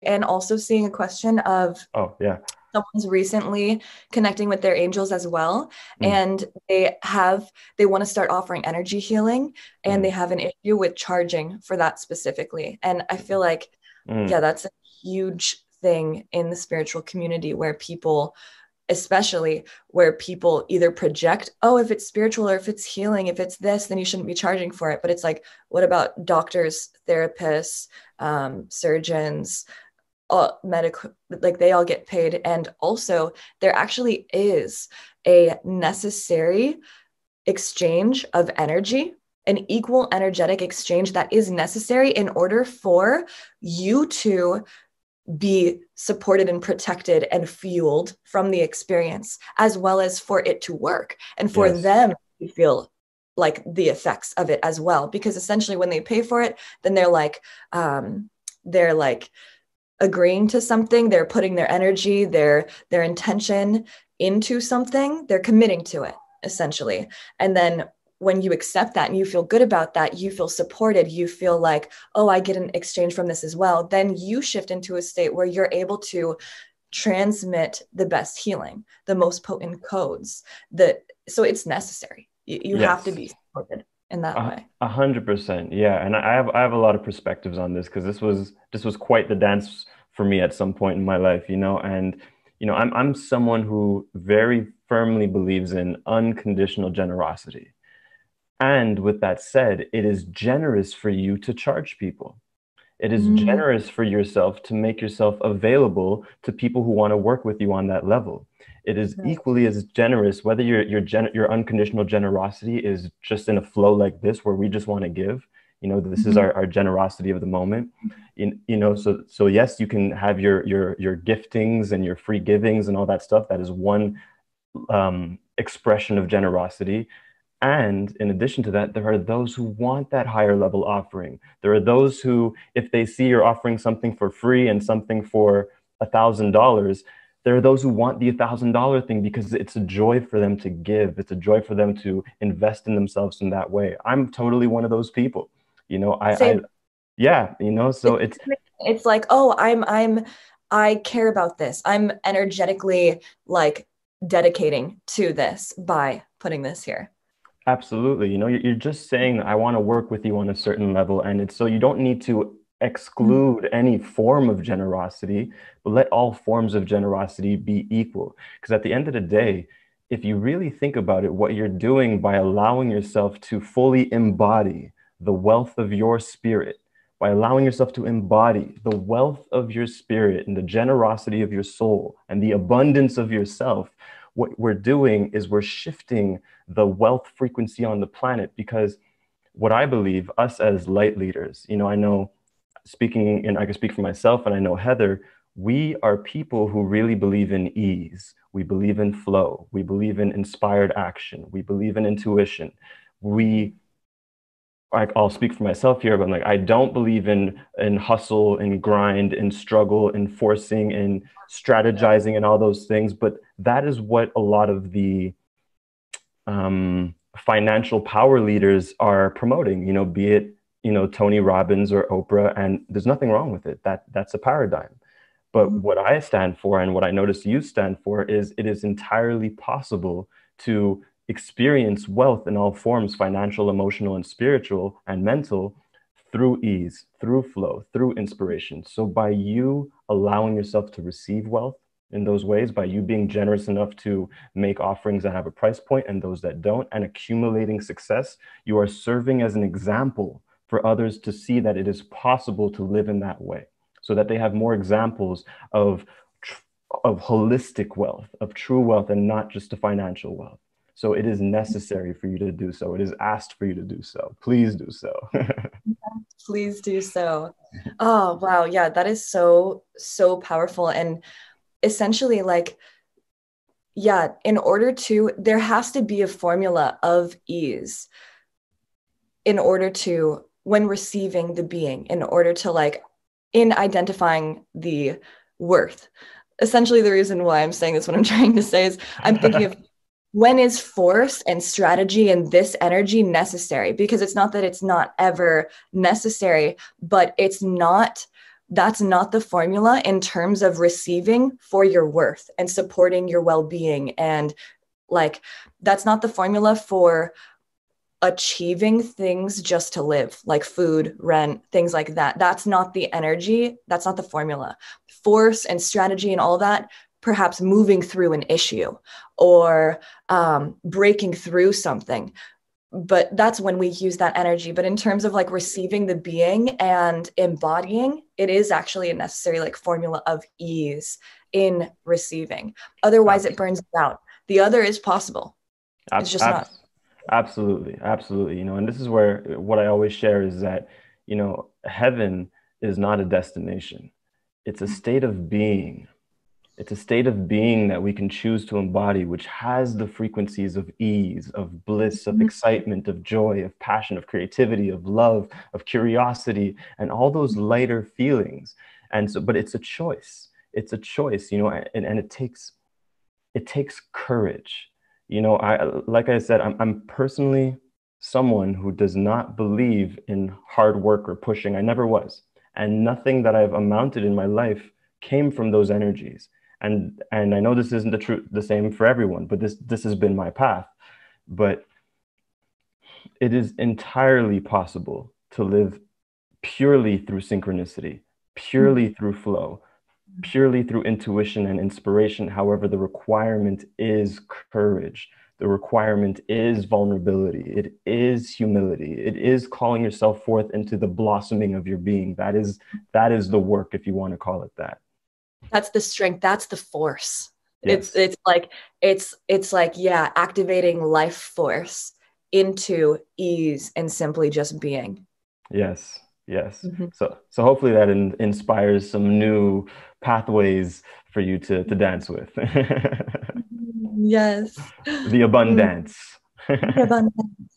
and also seeing a question of Oh, yeah. someone's recently connecting with their angels as well, Mm, and they want to start offering energy healing, and they mm, have an issue with charging for that specifically. And I feel like, mm. yeah, that's a huge thing in the spiritual community, where people, especially where people either project, oh, if it's spiritual or if it's healing, if it's this, then you shouldn't be charging for it. But it's like, what about doctors, therapists, surgeons, medical, like they all get paid. And also there actually is a necessary exchange of energy, an equal energetic exchange that is necessary in order for you to be supported and protected and fueled from the experience, as well as for it to work and for Yes. them to feel like the effects of it as well. Because essentially when they pay for it, then they're like agreeing to something, they're putting their energy, their intention into something, they're committing to it essentially. And then when you accept that and you feel good about that, you feel supported, you feel like, oh, I get an exchange from this as well, then you shift into a state where you're able to transmit the best healing, the most potent codes. That So it's necessary. You have to Yes. be supported in that A way. 100%. Yeah. And I have a lot of perspectives on this because this was quite the dance for me at some point in my life, and I'm someone who very firmly believes in unconditional generosity. And with that said, it is generous for you to charge people. It is Mm, generous for yourself to make yourself available to people who want to work with you on that level. It is right. equally as generous whether your unconditional generosity is just in a flow like this where we just want to give. This is Mhm. our generosity of the moment. So yes, you can have your giftings and your free givings and all that stuff. That is one expression of generosity. And in addition to that, there are those who want that higher level offering. There are those who, if they see you're offering something for free and something for $1,000, there are those who want the $1,000 thing because it's a joy for them to give. It's a joy for them to invest in themselves in that way. I'm totally one of those people. You know, Same. yeah, so It's it's it's like, oh, I care about this. I'm energetically like dedicating to this by putting this here. absolutely. You're just saying, I want to work with you on a certain level. And it's so you don't need to Mm. exclude any form of generosity, but let all forms of generosity be equal. Because at the end of the day, if you really think about it, what you're doing by allowing yourself to fully embody the wealth of your spirit, by allowing yourself to embody the wealth of your spirit and the generosity of your soul and the abundance of yourself, what we're doing is we're shifting the wealth frequency on the planet. Because what I believe, us as light leaders, I know, speaking, and I can speak for myself, and I know Heather, we are people who really believe in ease. We believe in flow. We believe in inspired action. We believe in intuition. We I'll speak for myself here, but I'm like, I don't believe in hustle and grind and struggle and forcing and strategizing and all those things. But that is what a lot of the financial power leaders are promoting, be it, Tony Robbins or Oprah, and there's nothing wrong with it. That's a paradigm. But Mhm. what I stand for and what I notice you stand for is it is entirely possible to experience wealth in all forms, financial, emotional, and spiritual and mental, through ease, through flow, through inspiration. So by you allowing yourself to receive wealth in those ways, by you being generous enough to make offerings that have a price point and those that don't, and accumulating success, you are serving as an example for others to see that it is possible to live in that way, so that they have more examples of of holistic wealth, of true wealth, and not just the financial wealth. So it is necessary for you to do so. It is asked for you to do so. Please do so. Please do so. Oh, wow. Yeah, that is so, so powerful. And essentially, like, yeah, there has to be a formula of ease in order to, when receiving the being, in order to, like, in identifying the worth. Essentially, the reason why I'm saying this, what I'm trying to say is I'm thinking of, when is force and strategy and this energy necessary? Because it's not that it's not ever necessary, but it's not that's not the formula in terms of receiving for your worth and supporting your well-being. And like, that's not the formula for achieving things just to live, like food, rent, things like that. That's not the energy. That's not the formula. Force and strategy and all that, perhaps moving through an issue or breaking through something. But that's when we use that energy. But in terms of like receiving the being and embodying, it is actually a necessary like formula of ease in receiving. Otherwise, it burns out. The other is possible. It's Ab- just ab- not. Absolutely, absolutely. And this is where what I always share is that, heaven is not a destination. It's a state of being. It's a state of being that we can choose to embody, which has the frequencies of ease, of bliss, of excitement, of joy, of passion, of creativity, of love, of curiosity, and all those lighter feelings. And so, but it's a choice. It's a choice, and it takes courage. Like I said, I'm personally someone who does not believe in hard work or pushing. I never was. And nothing that I've amounted in my life came from those energies. And I know this isn't the same for everyone, but this has been my path. But it is entirely possible to live purely through synchronicity, purely through flow, purely through intuition and inspiration. However, the requirement is courage. The requirement is vulnerability. It is humility. It is calling yourself forth into the blossoming of your being. That is the work, if you want to call it that. That's the strength. That's the force. It's Yes. it's like it's like, yeah, activating life force into ease and simply just being. Yes. Yes. Mhm. So hopefully that inspires some new pathways for you to dance with. Yes. The Mm. abundance. Yeah, abundance.